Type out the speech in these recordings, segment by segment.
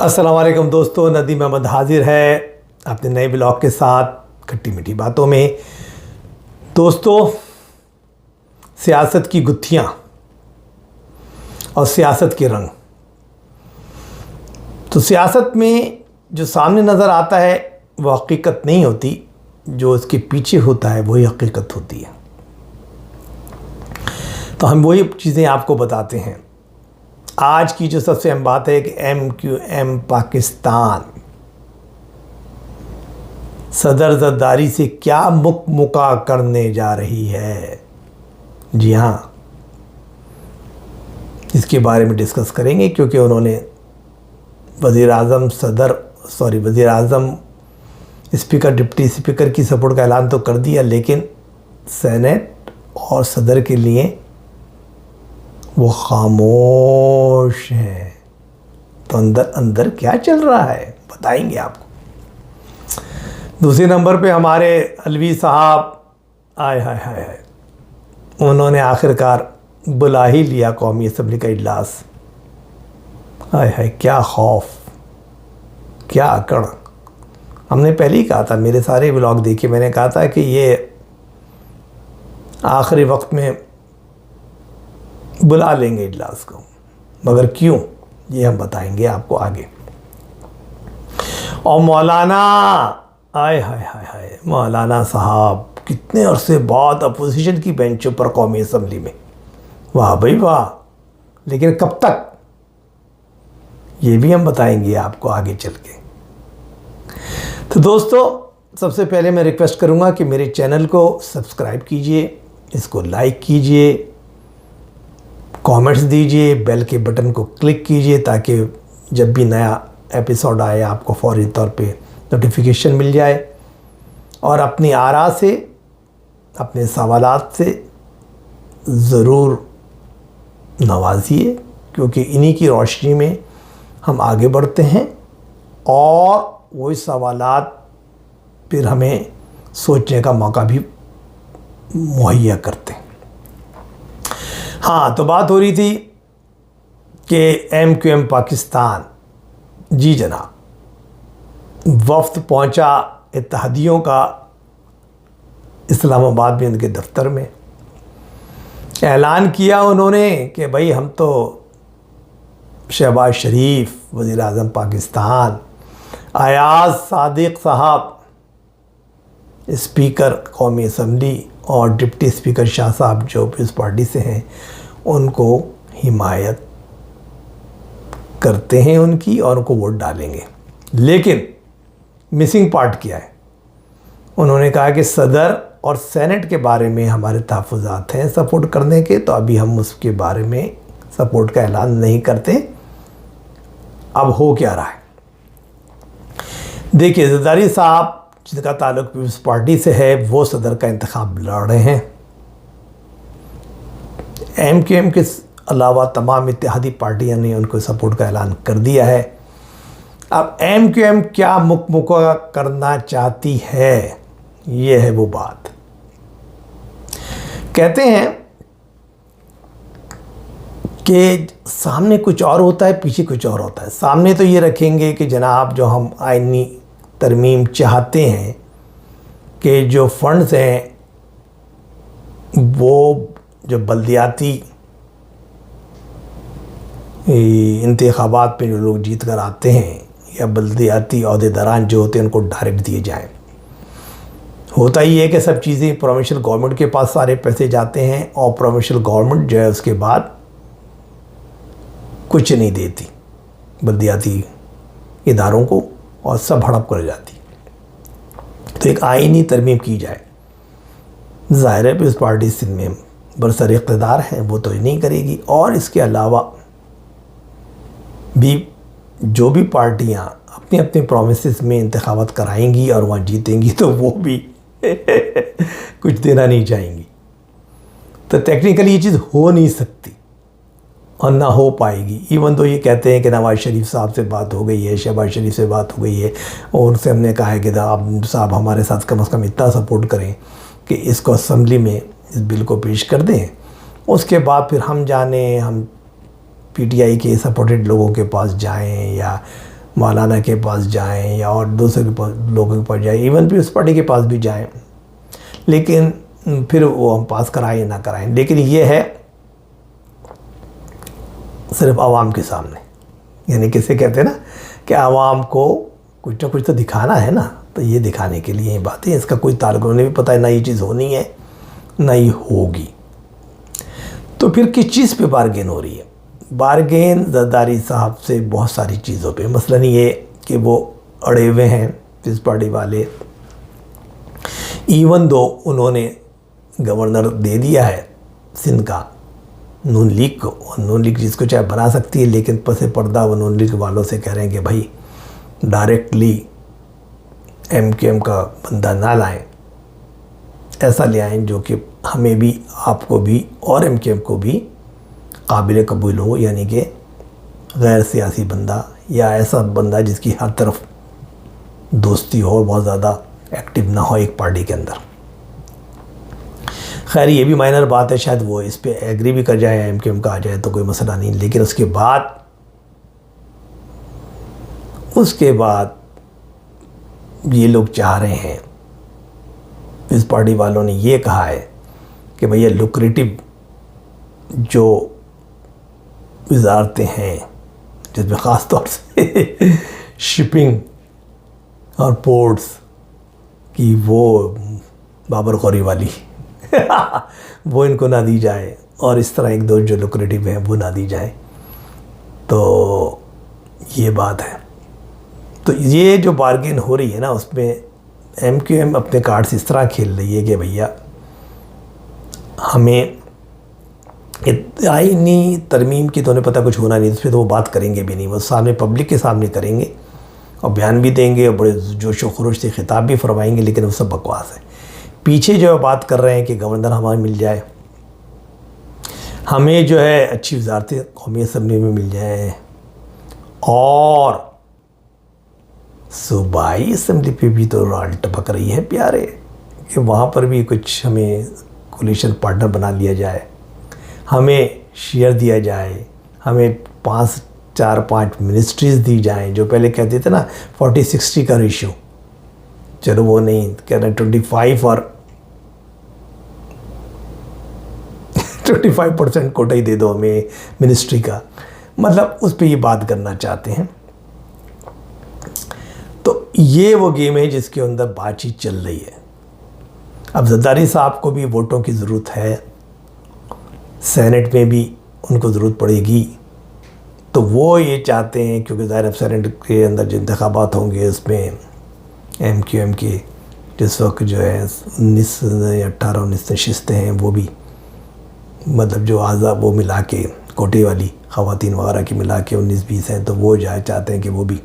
अस्सलाम वालेकुम दोस्तों, नदीम अहमद हाजिर है अपने नए ब्लॉग के साथ खट्टी मीठी बातों में। दोस्तों, सियासत की गुत्थियाँ और सियासत के रंग। तो सियासत में जो सामने नज़र आता है वो हकीकत नहीं होती, जो इसके पीछे होता है वही हकीकत होती है। तो हम वही चीज़ें आपको बताते हैं। आज की जो सबसे अहम बात है कि MQM पाकिस्तान सदर जरदारी से क्या मुका करने जा रही है। जी हाँ, इसके बारे में डिस्कस करेंगे, क्योंकि उन्होंने वज़ीर आज़म स्पीकर डिप्टी स्पीकर की सपोर्ट का ऐलान तो कर दिया, लेकिन सेनेट और सदर के लिए वो खामोश हैं। तो अंदर अंदर क्या चल रहा है बताएंगे आपको। दूसरे नंबर पे हमारे अलवी साहब, आय हाय हाय हाय, उन्होंने आखिरकार बुला ही लिया कौमी असम्बली का इजलास। आय हाय, क्या खौफ, क्या अकड़। हमने पहले ही कहा था, मेरे सारे ब्लॉग देखे, मैंने कहा था कि ये आखिरी वक्त में बुला लेंगे इजलास को, मगर क्यों, ये हम बताएंगे आपको आगे। और मौलाना, आय हाय हाय हाय, मौलाना साहब कितने अरसे बाद अपोजिशन की बेंचों पर कौमी असम्बली में, वाह भाई वाह। लेकिन कब तक, ये भी हम बताएंगे आपको आगे चल के। तो दोस्तों, सबसे पहले मैं रिक्वेस्ट करूंगा कि मेरे चैनल को सब्सक्राइब कीजिए, इसको लाइक कीजिए, कमेंट्स दीजिए, बेल के बटन को क्लिक कीजिए, ताकि जब भी नया एपिसोड आए आपको फौरी तौर पे नोटिफिकेशन मिल जाए। और अपनी आरा से, अपने सवालात से ज़रूर नवाजिए, क्योंकि इन्हीं की रोशनी में हम आगे बढ़ते हैं और वही सवालात फिर हमें सोचने का मौका भी मुहैया करते हैं। हाँ, तो बात हो रही थी कि MQM पाकिस्तान, जी जनाब, वफ्द पहुंचा इत्तेहादियों का इस्लामाबाद में उनके दफ्तर में। ऐलान किया उन्होंने कि भाई हम तो शहबाज शरीफ वज़ीर आज़म पाकिस्तान, अयाज सादिक साहब स्पीकर कौमी असम्बली और डिप्टी स्पीकर शाह साहब जो पीपल्स पार्टी से हैं, उनको हिमायत करते हैं उनकी और उनको वोट डालेंगे। लेकिन मिसिंग पार्ट क्या है, उन्होंने कहा कि सदर और सेनेट के बारे में हमारे तहफ़्फ़ुज़ात हैं सपोर्ट करने के, तो अभी हम उसके बारे में सपोर्ट का ऐलान नहीं करते। अब हो क्या रहा है देखिए, जरदारी साहब जिनका ताल्लुक पीपल्स पार्टी से है, वो सदर का इंतखाब लड़ रहे हैं। MQM के अलावा तमाम इत्तेहादी पार्टियां ने उनको सपोर्ट का ऐलान कर दिया है। अब MQM क्या मुका करना चाहती है, ये है वो बात। कहते हैं कि सामने कुछ और होता है, पीछे कुछ और होता है। सामने तो ये रखेंगे कि जनाब, जो हम आईनी तरमीम चाहते हैं कि जो फंड्स हैं वो जो बल्दियाती इंतखाबात पे जो लोग जीत कर आते हैं या बल्दियाती अहदेदारान जो होते हैं उनको डायरेक्ट दिए जाएं। होता ही है कि सब चीज़ें प्रोविंशियल गवर्नमेंट के पास सारे पैसे जाते हैं और प्रोविंशियल गवर्नमेंट जो है उसके बाद कुछ नहीं देती बल्दियाती इदारों को और सब हड़प कर जाती। तो एक आईनी तरमीम की जाए। ज़ाहिर है पीपल्स पार्टी सिंध में बरसर इक़्तिदार है, वो तो नहीं करेगी। और इसके अलावा भी जो भी पार्टियां अपनी अपनी प्रोविंसेस में इंतखाबात कराएंगी और वहाँ जीतेंगी, तो वो भी कुछ देना नहीं चाहेंगी। तो टेक्निकली ये चीज़ हो नहीं सकती और ना हो पाएगी। इवन तो ये कहते हैं कि नवाज़ शरीफ साहब से बात हो गई है, शहबाज शरीफ से बात हो गई है, और उनसे हमने कहा है कि आप साहब हमारे साथ कम से कम इतना सपोर्ट करें कि इसको असम्बली में इस बिल को पेश कर दें। उसके बाद फिर हम PTI के सपोर्टेड लोगों के पास जाएं या मौलाना के पास जाएं या और दूसरे के पास लोगों के पास जाएं, इवन पीपल्स पार्टी के पास भी जाएं, लेकिन फिर वो हम पास कराएं या ना कराएं, लेकिन ये है सिर्फ आवाम के सामने। यानी किसे कहते हैं ना कि आवाम को कुछ ना कुछ तो दिखाना है ना, तो ये दिखाने के लिए ये बातें, इसका कोई ताल्लुक नहीं, भी पता है ना ये चीज़ होनी है ना ये होगी। तो फिर किस चीज़ पे बारगेन हो रही है? बारगेन जरदारी साहब से बहुत सारी चीज़ों पे, मसलन ये कि वो अड़े हुए हैं पीपल्स पार्टी वाले, इवन दो उन्होंने गवर्नर दे दिया है सिंध का नून लीग को, और नून लीग जिसको चाहे बना सकती है, लेकिन पसे पर्दा वो नून लीग वालों से कह रहे हैं कि भाई डायरेक्टली एमकेएम का बंदा ना लाएं, ऐसा ले आएँ जो कि हमें भी, आपको भी और एमकेएम को भी काबिल कबूल हो, यानी कि गैर सियासी बंदा या ऐसा बंदा जिसकी हर तरफ दोस्ती हो और बहुत ज़्यादा एक्टिव ना हो एक पार्टी के अंदर। खैर ये भी माइनर बात है, शायद वो इस पे एग्री भी कर जाए, एमकेएम का आ जाए तो कोई मसला नहीं, लेकिन उसके बाद ये लोग चाह रहे हैं, इस पार्टी वालों ने ये कहा है कि भैया लुक्रेटिव जो वजारतें हैं, जिसमें ख़ास तौर से शिपिंग और पोर्ट्स की वो बाबर खौरी वाली वो इनको ना दी जाए, और इस तरह एक दो जो लुक्रेटिव हैं वो ना दी जाए। तो ये बात है। तो ये जो बार्गेन हो रही है ना, उसमें एमकेएम अपने कार्ड्स इस तरह खेल रही है कि भैया हमें आईनी तरमीम की तो उन्हें पता कुछ होना नहीं, उस पर तो वो बात करेंगे भी नहीं, वो सामने पब्लिक के सामने करेंगे और बयान भी देंगे और बड़े जोश व खरोश से खिताब भी फरमाएंगे, लेकिन वो सब बकवास है। पीछे जो बात कर रहे हैं कि गवर्नर हमारे मिल जाए, हमें जो है अच्छी वजारतें कौमी असम्बली में मिल जाए, और सूबाई असम्बली पे भी तो राल टपक रही है प्यारे कि वहाँ पर भी कुछ हमें कोलिशन पार्टनर बना लिया जाए, हमें शेयर दिया जाए, हमें 4-5 मिनिस्ट्रीज़ दी जाएं, जो पहले कहते थे ना 40-60 का रेशियो, चलो वो नहीं, कह रहे 25 और 25% कोटा ही दे दो हमें मिनिस्ट्री का, मतलब उस पर ये बात करना चाहते हैं। तो ये वो गेम है जिसके अंदर बातचीत चल रही है। अब जरदारी साहब को भी वोटों की ज़रूरत है, सेनेट में भी उनको ज़रूरत पड़ेगी, तो वो ये चाहते हैं, क्योंकि ज़ाहिर सेनेट के अंदर जो इंतखाबात होंगे उसमें एमकेएम के जिस वक्त जो है 19 या 18-19 नशिस्तें हैं, वो भी मतलब जो आज़ा वो मिला के कोटे वाली ख़वातीन वगैरह की मिला के 19-20 हैं, तो वो चाहते हैं कि वो भी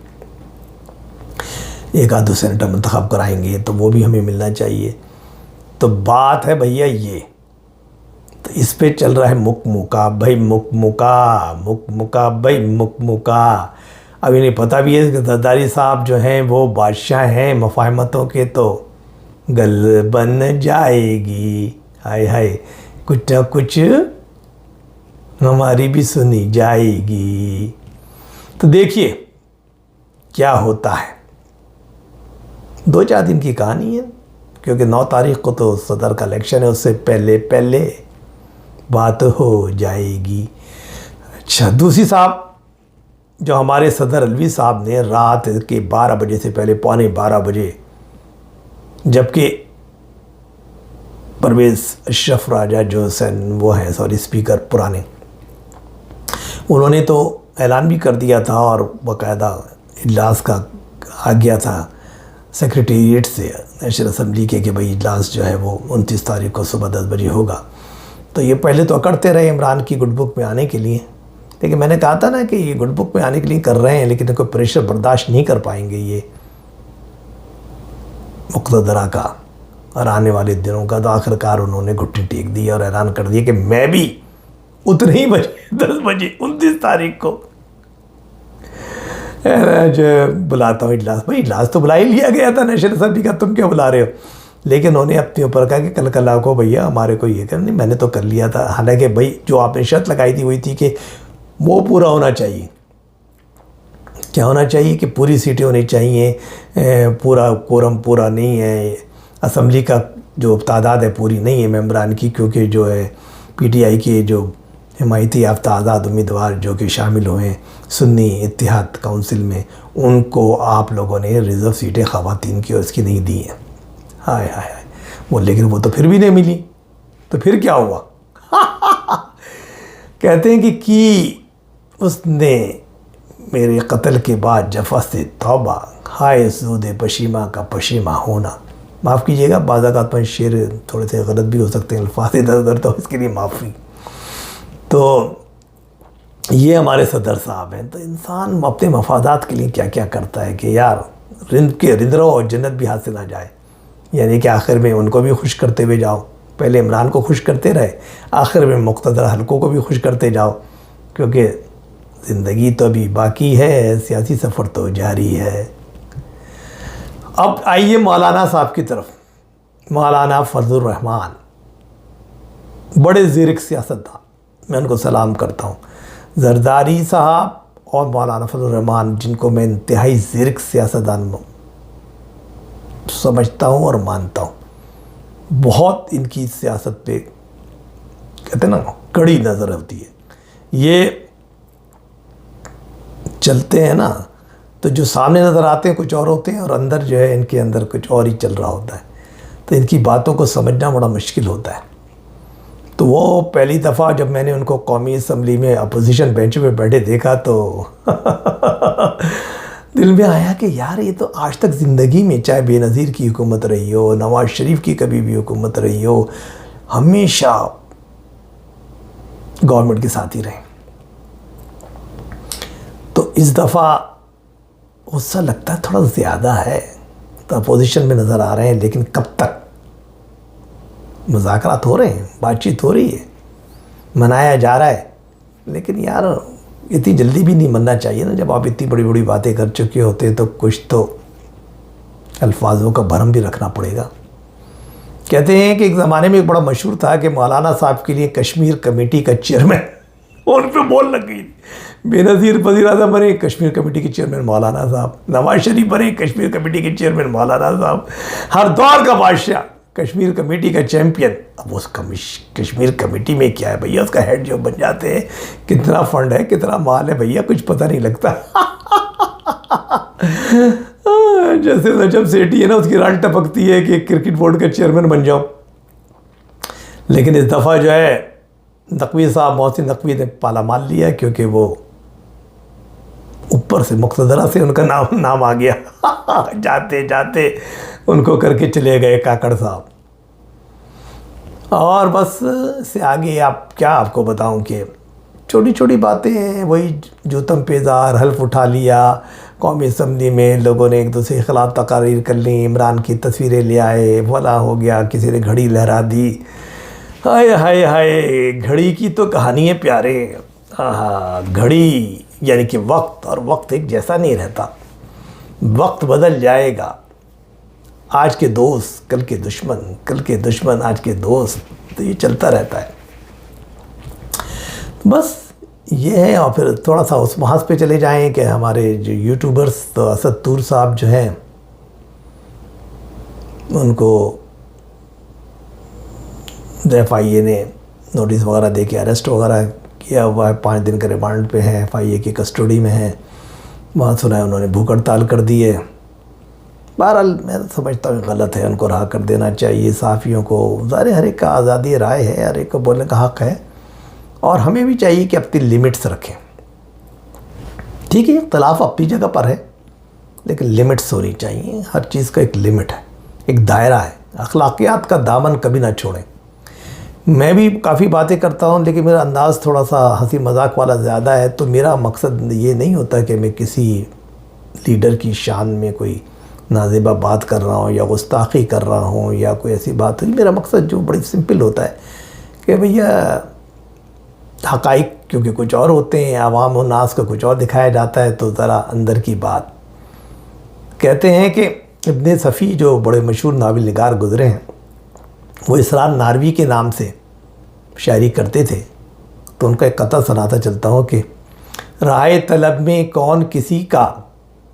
एक आध सेनेटर इंतखाब कराएंगे, तो वो भी हमें मिलना चाहिए। तो बात है भैया ये, तो इस पे चल रहा है मुक-मुका भाई, मुक-मुका भाई, मुक-मुका। अब इन्हें पता भी है कि जरदारी साहब जो हैं वो बादशाह हैं मफाहमतों के, तो गल बन जाएगी, हाय हाय कुछ ना कुछ हमारी भी सुनी जाएगी। तो देखिए क्या होता है, 2-4 दिन की कहानी है, क्योंकि 9 तारीख को तो सदर का इलेक्शन है, उससे पहले बात हो जाएगी। अच्छा, दूसरी साहब जो हमारे सदर अलवी साहब ने रात के 12 बजे से पहले, 11:15 बजे, जबकि परवेज़ अशरफ राजा जो वो हैं स्पीकर पुराने, उन्होंने तो ऐलान भी कर दिया था और बाकायदा इजलास का आ गया था सेक्रेटेरिएट से नेशनल असम्बली के कि भाई इजलास जो है वो 29 तारीख को सुबह 10 बजे होगा। तो ये पहले तो अकड़ते रहे इमरान की गुड बुक में आने के लिए, लेकिन मैंने कहा था ना कि ये गुड बुक में आने के लिए कर रहे हैं, लेकिन कोई प्रेशर बर्दाश्त नहीं कर पाएंगे ये मुक़्तदरा का और आने वाले दिनों का। तो आखिरकार उन्होंने घुट्टी टेक दी और ऐलान कर दिया कि मैं भी उतने ही बजे 10 बजे 29 तारीख को जो बुलाता हूँ इजलास। भाई इजलास तो बुला ही लिया गया था नेशनल असम्बली का, तुम क्यों बुला रहे हो? लेकिन उन्होंने अपने ऊपर कहा कि कल कल को भैया हमारे को ये कर नहीं, मैंने तो कर लिया था। हालांकि भाई जो आपने शर्त लगाई थी वही थी कि वो पूरा होना चाहिए, क्या होना चाहिए कि पूरी सीटें होनी चाहिए, पूरा कोरम पूरा नहीं है, असम्बली का जो तादाद है पूरी नहीं है मेंबरान की, क्योंकि जो है पीटीआई के जो हिमायती याफ्ता आज़ाद उम्मीदवार जो कि शामिल हुए सुन्नी इत्तिहाद काउंसिल में, उनको आप लोगों ने रिज़र्व सीटें ख़वातीन की और इसकी नहीं दी हैं। हाय हाय हाय, वो लेकिन वो तो फिर भी नहीं मिली, तो फिर क्या हुआ? कहते हैं कि उसने मेरे कत्ल के बाद जफ़ा से तौबा, हाय सूद पशीमा का पशीमा होना। माफ़ कीजिएगा, बाज़ात में शेर थोड़े से गलत भी हो सकते हैं, अल्फाज इधर उधर, तो इसके लिए माफ़ी। तो ये हमारे सदर साहब हैं। तो इंसान अपने मफादात के लिए क्या क्या करता है कि यार रिंद रहो और जन्नत भी हाथ से ना जाए, यानी कि आखिर में उनको भी खुश करते हुए जाओ। पहले इमरान को खुश करते रहे, आखिर में मुक़्तदर हलकों को भी खुश करते जाओ, क्योंकि ज़िंदगी तो अभी बाकी है, सियासी सफ़र तो जारी है। अब आइए मौलाना साहब की तरफ। मौलाना फजलुर रहमान बड़े ज़ीरक सियासतदान, मैं उनको सलाम करता हूँ। जरदारी साहब और मौलाना फजलुर रहमान, जिनको मैं इंतहाई ज़ीरक सियासतदान समझता हूँ और मानता हूँ, बहुत इनकी सियासत पे कहते हैं ना कड़ी नज़र होती है। ये चलते हैं ना तो जो सामने नज़र आते हैं कुछ और होते हैं, और अंदर जो है इनके अंदर कुछ और ही चल रहा होता है। तो इनकी बातों को समझना बड़ा मुश्किल होता है। तो वो पहली दफ़ा जब मैंने उनको कौमी असम्बली में अपोजिशन बेंच पे बैठे देखा तो दिल में आया कि यार ये तो आज तक ज़िंदगी में, चाहे बेनज़ीर की हुकूमत रही हो, नवाज़ शरीफ की कभी भी हुकूमत रही हो, हमेशा गवर्नमेंट के साथ ही रहे। तो इस दफ़ा गुस्सा लगता है थोड़ा ज़्यादा है, तो अपोजिशन में नज़र आ रहे हैं, लेकिन कब तक? मुज़ाकरात हो रहे हैं, बातचीत हो रही है, मनाया जा रहा है, लेकिन यार इतनी जल्दी भी नहीं मनना चाहिए ना। जब आप इतनी बड़ी बड़ी बातें कर चुके होते तो कुछ तो अल्फाजों का भरम भी रखना पड़ेगा। कहते हैं कि एक ज़माने में एक बड़ा मशहूर था कि मौलाना साहब के लिए कश्मीर कमेटी का चेयरमैन, उन पर बोल लग गई। बेनज़ीर वज़ीर-ए-आज़म बने, कश्मीर कमेटी के चेयरमैन मौलाना साहब। नवाज़ शरीफ बने, कश्मीर कमेटी के चेयरमैन मौलाना साहब। हर दौर का बादशाह कश्मीर कमेटी का चैम्पियन। अब उस कश्मीर कमेटी में क्या है भैया, उसका हेड जो बन जाते हैं, कितना फंड है, कितना माल है भैया, कुछ पता नहीं लगता। जैसे नजब सेठी है ना, उसकी राल टपकती है कि क्रिकेट बोर्ड का चेयरमैन बन जाओ। लेकिन इस दफ़ा जो है नकवी साहब, मोहसिन नकवी ने पाला माल लिया, क्योंकि वो ऊपर से मुक़्तदरा से उनका नाम आ गया। जाते जाते उनको करके चले गए काकड़ साहब। और बस से आगे आप क्या आपको बताऊं कि छोटी छोटी बातें हैं, वही जूतम पेजार हल्फ उठा लिया। कौमी असम्बली में लोगों ने एक दूसरे के ख़िलाफ़ तकारीर कर ली, इमरान की तस्वीरें ले आए, भला हो गया, किसी ने घड़ी लहरा दी। हाय हाय हाय, घड़ी की तो कहानी है प्यारे। हाँ, घड़ी यानी कि वक्त, और वक्त एक जैसा नहीं रहता, वक्त बदल जाएगा। आज के दोस्त कल के दुश्मन, कल के दुश्मन आज के दोस्त, तो ये चलता रहता है। बस ये है। और फिर थोड़ा सा उस महाज पे चले जाएं कि हमारे जो यूट्यूबर्स, तो असद तूर साहब जो हैं, उनको FIA ने नोटिस वगैरह दे के अरेस्ट वगैरह किया हुआ है, 5 दिन के रिमांड पे हैं, FIA की कस्टडी में हैं। वहाँ सुना है उन्होंने भूख हड़ताल कर दी है। बहरहाल मैं समझता हूँ गलत है, उनको रहा कर देना चाहिए। सहाफ़ियों को ज़ाहिर हर एक का आज़ादी राय है, हर एक को बोलने का हक़ है, और हमें भी चाहिए कि अपनी लिमिट्स रखें। ठीक है, इख्तलाफ अपनी जगह पर है, लेकिन लिमिट्स होनी चाहिए। हर चीज़ का एक लिमिट है, एक दायरा है। अखलाकियात का दामन कभी ना छोड़ें। मैं भी काफ़ी बातें करता हूँ, लेकिन मेरा अंदाज़ थोड़ा सा हंसी मजाक वाला ज़्यादा है। तो मेरा मकसद ये नहीं होता कि मैं किसी लीडर की शान में कोई नाज़ेबा बात कर रहा हूँ या गुस्ताखी कर रहा हूँ या कोई ऐसी बात हुई। मेरा मकसद जो बड़ी सिंपल होता है कि भैया हक़ाइक़ क्योंकि कुछ और होते हैं, आवाम और नास को कुछ और दिखाया जाता है, तो ज़रा अंदर की बात। कहते हैं कि इब्न सफ़ी जो बड़े मशहूर नावल निगार गुज़रे हैं, वो इसरार नारवी के नाम से शायरी करते थे। तो उनका एक कता सुनाता चलता हूँ कि राय तलब में कौन किसी का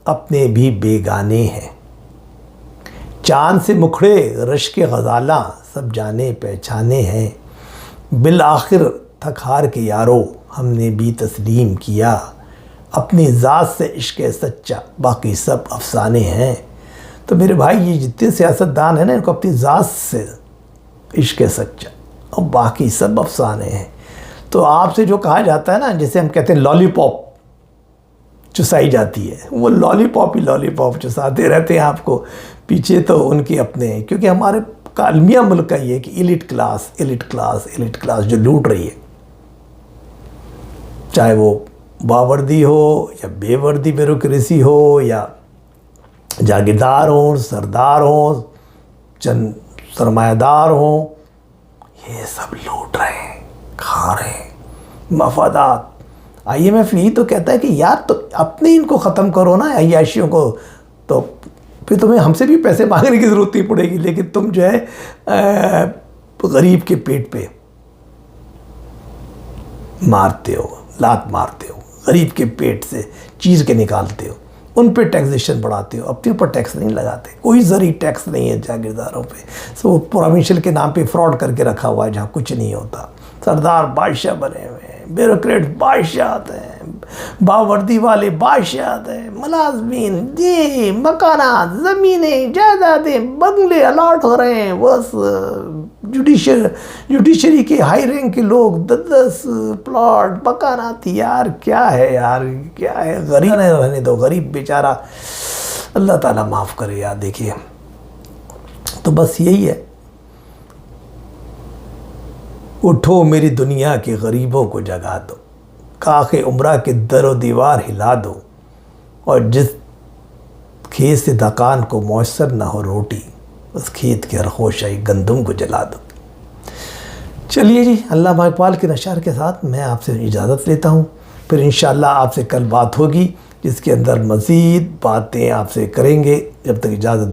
अपने भी बेगाने हैं। चाँद से मुखड़े रश के गज़ाला सब जाने पहचाने हैं। बिल आखिर थक हार के यारो हमने भी तस्लीम किया। अपनी ज़ात से इश्क सच्चा बाकी सब अफसाने हैं। तो मेरे भाई, ये जितने सियासतदान हैं ना, इनको अपनी ज़ात से इश्क सच्चा और बाकी सब अफसाने हैं। तो आपसे जो कहा जाता है ना, जैसे हम कहते हैं लॉलीपॉप चुसाई जाती है, वो लॉलीपॉप ही लॉलीपॉप चुसाते रहते हैं आपको। पीछे तो उनके अपने हैं, क्योंकि हमारे कालमिया मुल्क का ये कि elite class elite class elite class जो लूट रही है, चाहे वो बावर्दी हो या बेवर्दी ब्यूरोक्रेसी हो या जागीरदार हो, सरदार हो, चंद सरमायादार हो, ये सब लूट रहे हैं, खा रहे हैं मफादात। IMF यही तो कहता है कि यार तो अपने इनको ख़त्म करो ना अय्याशियों को, तो फिर तुम्हें हमसे भी पैसे मांगने की ज़रूरत नहीं पड़ेगी। लेकिन तुम जो है गरीब के पेट पे मारते हो, लात मारते हो, गरीब के पेट से चीर के निकालते हो, उन पे टैक्सेशन बढ़ाते हो, अपने ऊपर टैक्स नहीं लगाते। कोई ज़री टैक्स नहीं है जागीरदारों पे। सो प्रोविंशियल के नाम पे फ्रॉड करके रखा हुआ है जहाँ कुछ नहीं होता। सरदार बादशाह बने हुए हैं, ब्यूरोक्रेट बादशाह हैं, बावर्दी वाले बादशाह हैं, मुलाजमीन जी मकानात, ज़मीनें, जायदादें, बंगले अलॉट हो रहे हैं। बस जुडिशरी के हाई रैंक के लोग 10-10 प्लॉट मकानात। यार क्या है यार, क्या है? गरीब रहने दो, गरीब बेचारा, अल्लाह ताला माफ़ करे यार। देखिए, तो बस यही है, उठो मेरी दुनिया के गरीबों को जगा दो, काखे उम्रा के दरो दीवार हिला दो, और जिस खेत से दकान को मौसर ना हो रोटी, उस खेत के रखोशाई गंदम को जला दो। चलिए जी, अल्लाह इकबाल के नशार के साथ मैं आपसे इजाज़त लेता हूँ। फिर इंशाअल्लाह आपसे कल बात होगी, जिसके अंदर मज़ीद बातें आपसे करेंगे। जब तक इजाज़त